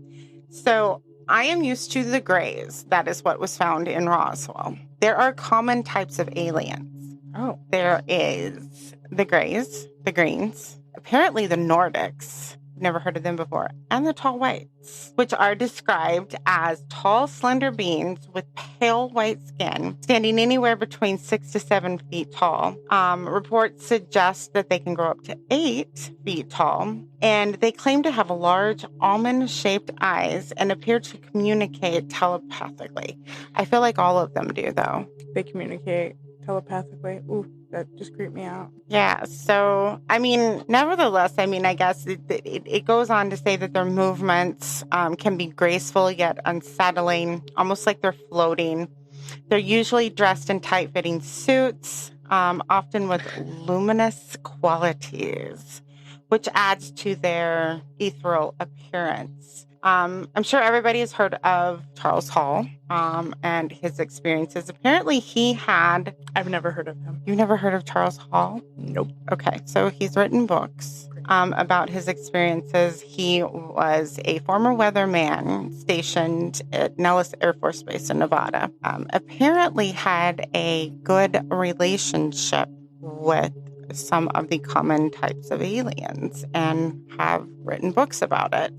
So I am used to the grays. That is what was found in Roswell. There are common types of aliens. Oh. There is the Greys, the Greens, apparently the Nordics, never heard of them before, and the Tall Whites, which are described as tall, slender beings with pale white skin, standing anywhere between 6 to 7 feet tall. Reports suggest that they can grow up to 8 feet tall, and they claim to have large almond-shaped eyes and appear to communicate telepathically. I feel like all of them do, though. They communicate telepathically. Ooh, that just creeped me out. Yeah, so, I mean, nevertheless, I mean, I guess it goes on to say that their movements can be graceful yet unsettling, almost like they're floating. They're usually dressed in tight-fitting suits, often with luminous qualities, which adds to their ethereal appearance. I'm sure everybody has heard of Charles Hall and his experiences. Apparently he had... I've never heard of him. You've never heard of Charles Hall? Nope. Okay, so he's written books about his experiences. He was a former weatherman stationed at Nellis Air Force Base in Nevada. Apparently had a good relationship with some of the common types of aliens and have written books about it.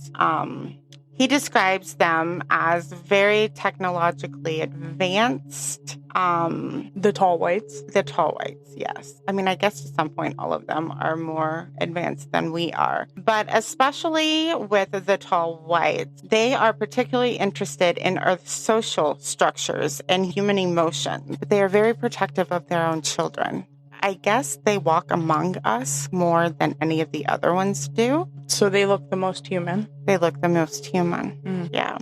He describes them as very technologically advanced. The Tall Whites? The Tall Whites, yes. I mean, I guess at some point all of them are more advanced than we are. But especially with the Tall Whites, they are particularly interested in Earth's social structures and human emotions. They are very protective of their own children. I guess they walk among us more than any of the other ones do. So they look the most human? They look the most human. Yeah.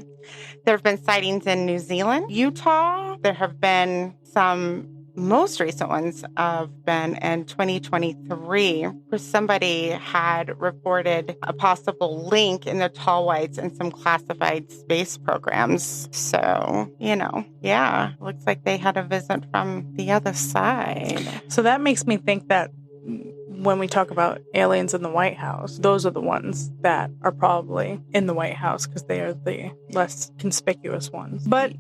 There have been sightings in New Zealand, Utah. There have been some, most recent ones have been in 2023, where somebody had reported a possible link in the Tall Whites and some classified space programs. So, you know, yeah, looks like they had a visit from the other side. So that makes me think that when we talk about aliens in the White House, those are the ones that are probably in the White House because they are the less conspicuous ones. But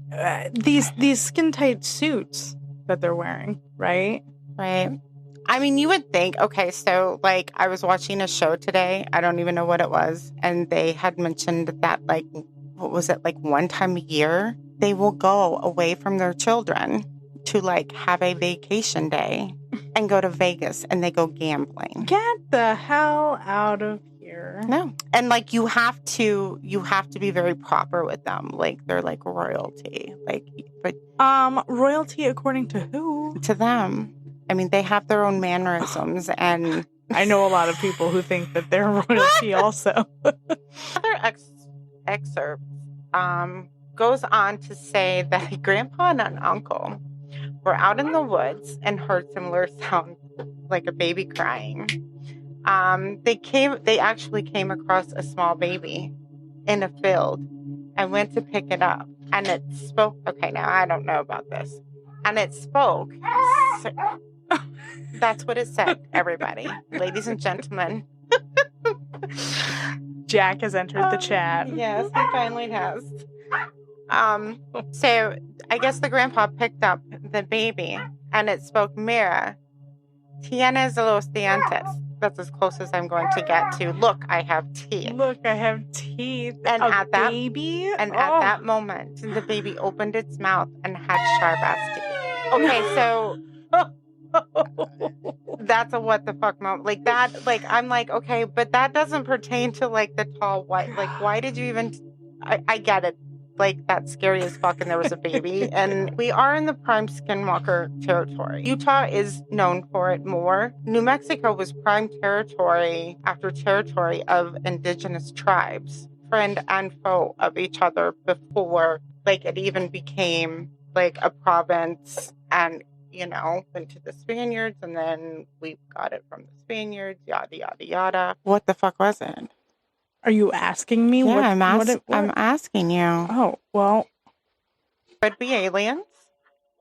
these skin-tight suits that they're wearing, right? Right. I mean, you would think, okay, so like I was watching a show today. I don't even know what it was. And they had mentioned that like, what was it, like one time a year, they will go away from their children to like have a vacation day and go to Vegas and they go gambling. Get the hell out of here. No. And like you have to be very proper with them. Like they're like royalty. Like but royalty according to who? To them. I mean, they have their own mannerisms and I know a lot of people who think that they're royalty also. Other excerpt goes on to say that grandpa and an uncle were out in the woods and heard similar sounds like a baby crying. They actually came across a small baby in a field and went to pick it up. And it spoke. Okay, now I don't know about this. And it spoke. That's what it said, everybody. Ladies and gentlemen. Jack has entered the chat. Yes, he finally has. So I guess the grandpa picked up the baby and it spoke, Mira, tienes los dientes. That's as close as I'm going to get to, look, I have teeth. Look, I have teeth. And at that moment, the baby opened its mouth and had sharp ass teeth. Okay, so that's a what the fuck moment. Like that, like I'm like, okay, but that doesn't pertain to like the Tall White. Like, why did you even I get it. Like, that's scary as fuck, and there was a baby. And we are in the prime skinwalker territory. Utah is known for it more. New Mexico was prime territory after territory of indigenous tribes, friend and foe of each other before, like, it even became, like, a province and, you know, went to the Spaniards, and then we got it from the Spaniards, yada, yada, yada. What the fuck was it? Are you asking me? Yeah, what? I'm asking you. Oh, well. Could be aliens.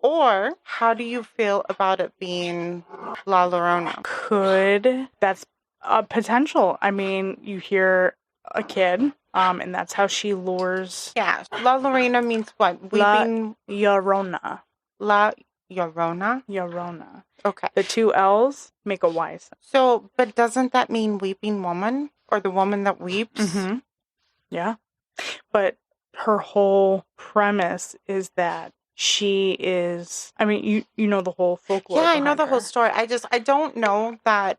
Or how do you feel about it being La Llorona? Could. That's a potential. I mean, you hear a kid, and that's how she lures. Yeah. La Llorona means what? La Llorona. La Llorona? Llorona. Okay. The two L's make a Y sound. So, but doesn't that mean weeping woman? Or the woman that weeps? Mm-hmm. Yeah. But her whole premise is that she is, I mean, you know the whole folklore. Yeah, I know behind the whole her. story. I don't know that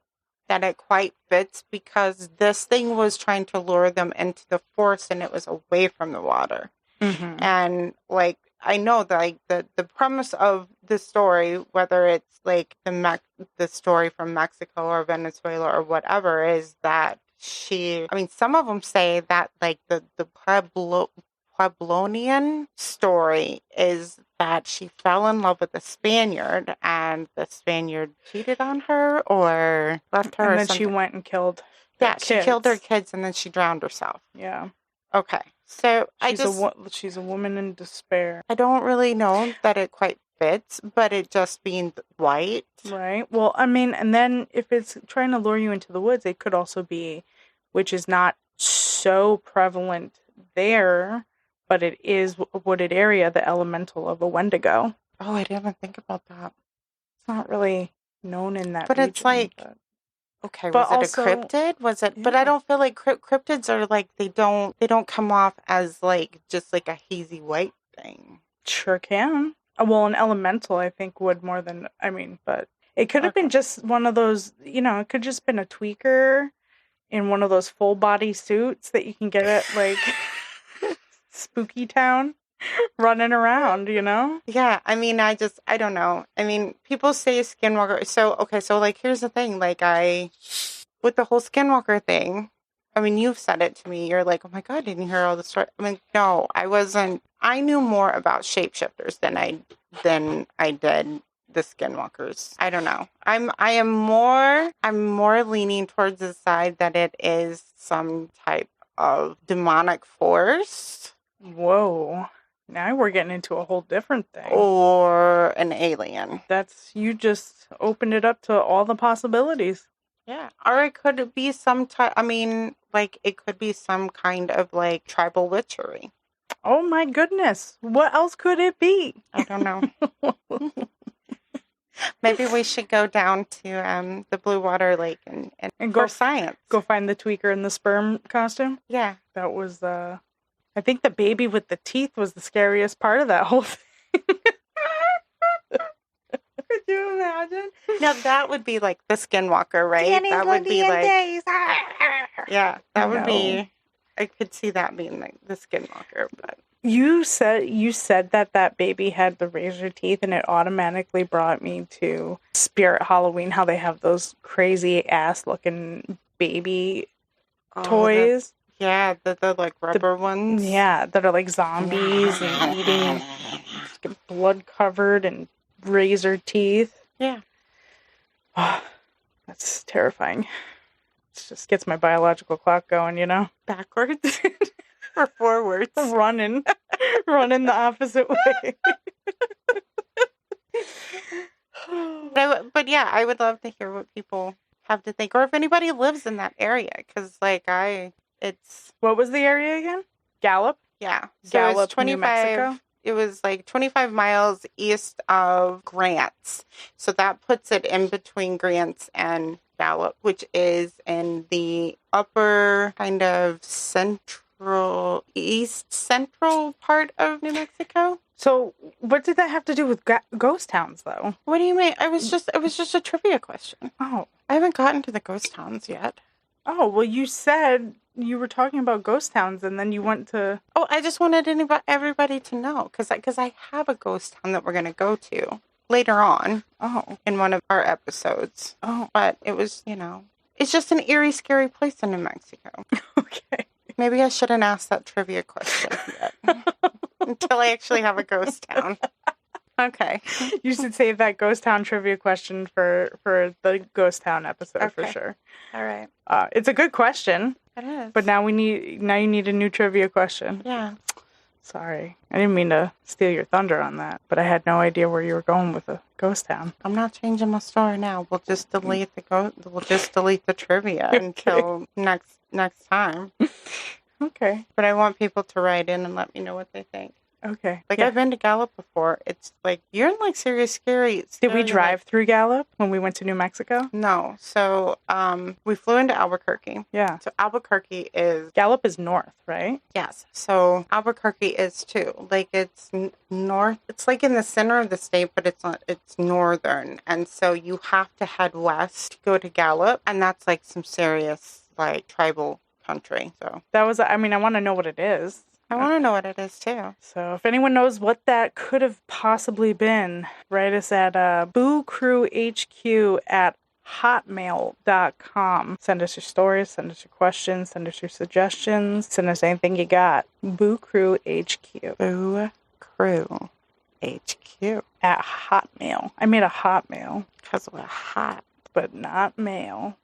it quite fits because this thing was trying to lure them into the forest and it was away from the water. Mm-hmm. And like I know that like the premise of the story, whether it's like the story from Mexico or Venezuela or whatever, is that some of them say that like the Pueblonian story is that she fell in love with a Spaniard and the Spaniard cheated on her or left her. And or then something. she went and killed. Yeah, she killed her kids and then she drowned herself. Yeah. Okay, so she's a woman in despair. I don't really know that it quite fits, but it just being white. Right. Well, I mean, and then if it's trying to lure you into the woods, it could also be, which is not so prevalent there, but it is a wooded area, the elemental of a Wendigo. Oh, I didn't even think about that. It's not really known in that but region. It's like, okay, but was it a cryptid? Was it? Yeah. But I don't feel like cryptids are like they don't come off as like just like a hazy white thing. Sure can. Well, an elemental I think would more than but it could have been just one of those. It could just been a tweaker in one of those full body suits that you can get at like Spooky Town. Running around, Yeah, I don't know. People say skinwalker. So like, here's the thing. Like, with the whole skinwalker thing, you've said it to me. You're like, oh my God, didn't you hear all the story? No, I wasn't. I knew more about shapeshifters than I did the skinwalkers. I don't know. I'm more leaning towards the side that it is some type of demonic force. Whoa. Now we're getting into a whole different thing. Or an alien. You just opened it up to all the possibilities. Yeah. Or it could be some type, it could be some kind of like tribal witchery. Oh my goodness. What else could it be? I don't know. Maybe we should go down to the Blue Water Lake and go science. Go find the tweaker in the sperm costume? Yeah. That was I think the baby with the teeth was the scariest part of that whole thing. Could you imagine? Now that would be like the skinwalker, right? That would be like days. Yeah, that would be. I could see that being like the skinwalker, but you said that baby had the razor teeth, and it automatically brought me to Spirit Halloween. How they have those crazy ass looking baby toys. Yeah, the like rubber ones. Yeah, that are like zombies and eating blood covered and razor teeth. Yeah. Oh, that's terrifying. It just gets my biological clock going, Backwards or forwards. Running the opposite way. But yeah, I would love to hear what people have to think, or if anybody lives in that area, because like what was the area again? Gallup? Yeah. So Gallup, it's 25, New Mexico? It was like 25 miles east of Grants. So that puts it in between Grants and Gallup, which is in the upper kind of east central part of New Mexico. So what did that have to do with ghost towns, though? What do you mean? It was just a trivia question. Oh. I haven't gotten to the ghost towns yet. Oh, well, you said you were talking about ghost towns, and then you went to... Oh, I just wanted everybody to know, because I have a ghost town that we're going to go to later on. Oh. In one of our episodes. Oh. But it was, it's just an eerie, scary place in New Mexico. Okay. Maybe I shouldn't ask that trivia question yet. Until I actually have a ghost town. Okay. You should save that ghost town trivia question for the ghost town episode for sure. All right. It's a good question. It is. But now you need a new trivia question. Yeah. Sorry. I didn't mean to steal your thunder on that, but I had no idea where you were going with a ghost town. I'm not changing my story now. We'll just delete the trivia until next time. Okay. But I want people to write in and let me know what they think. Okay. Like, Yeah. I've been to Gallup before. It's like, you're in like serious scary. Did we scary, drive like- through Gallup when we went to New Mexico? No. So, we flew into Albuquerque. Yeah. So Albuquerque is, Gallup is north, right? yes. So Albuquerque is too. Like, it's north. It's like in the center of the state, but it's not. It's northern, and so you have to head west to go to Gallup, and that's like some serious like tribal country. So That was, I mean, I want to know what it is. I want to know what it is too. So if anyone knows what that could have possibly been, write us at boocrewhq@hotmail.com. Send us your stories, send us your questions, send us your suggestions, send us anything you got. boocrewhq Boo Crew HQ. at Hotmail. I made a Hotmail, Because we're hot. but not mail.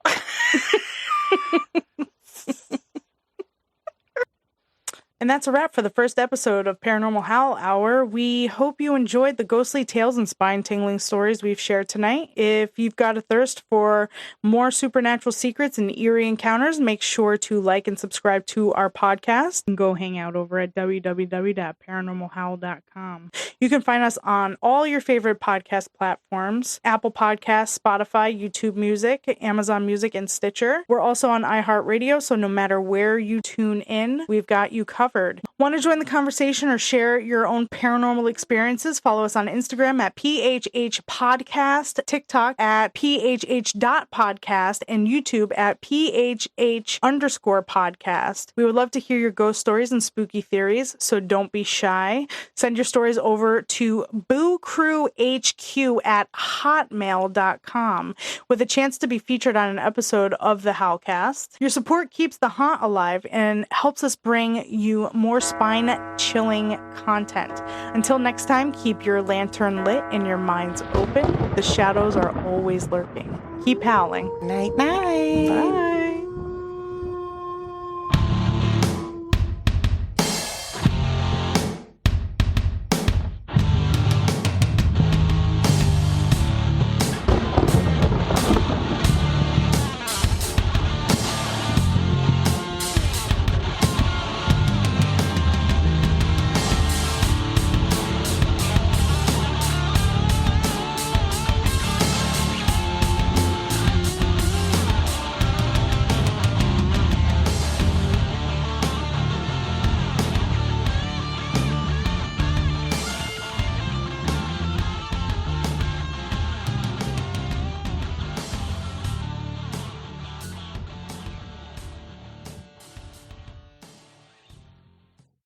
And that's a wrap for the first episode of Paranormal Howl Hour. We hope you enjoyed the ghostly tales and spine-tingling stories we've shared tonight. If you've got a thirst for more supernatural secrets and eerie encounters, make sure to like and subscribe to our podcast. And go hang out over at www.paranormalhowl.com. You can find us on all your favorite podcast platforms: Apple Podcasts, Spotify, YouTube Music, Amazon Music, and Stitcher. We're also on iHeartRadio, so no matter where you tune in, we've got you covered. Want to join the conversation or share your own paranormal experiences? Follow us on Instagram at PHH Podcast, TikTok at PHH.podcast, and YouTube at PHH_podcast. We would love to hear your ghost stories and spooky theories, so don't be shy. Send your stories over to boocrewhq@hotmail.com with a chance to be featured on an episode of the Howlcast. Your support keeps the haunt alive and helps us bring you more spine-chilling content. Until next time, keep your lantern lit and your minds open. The shadows are always lurking. Keep howling. Night, night. Bye.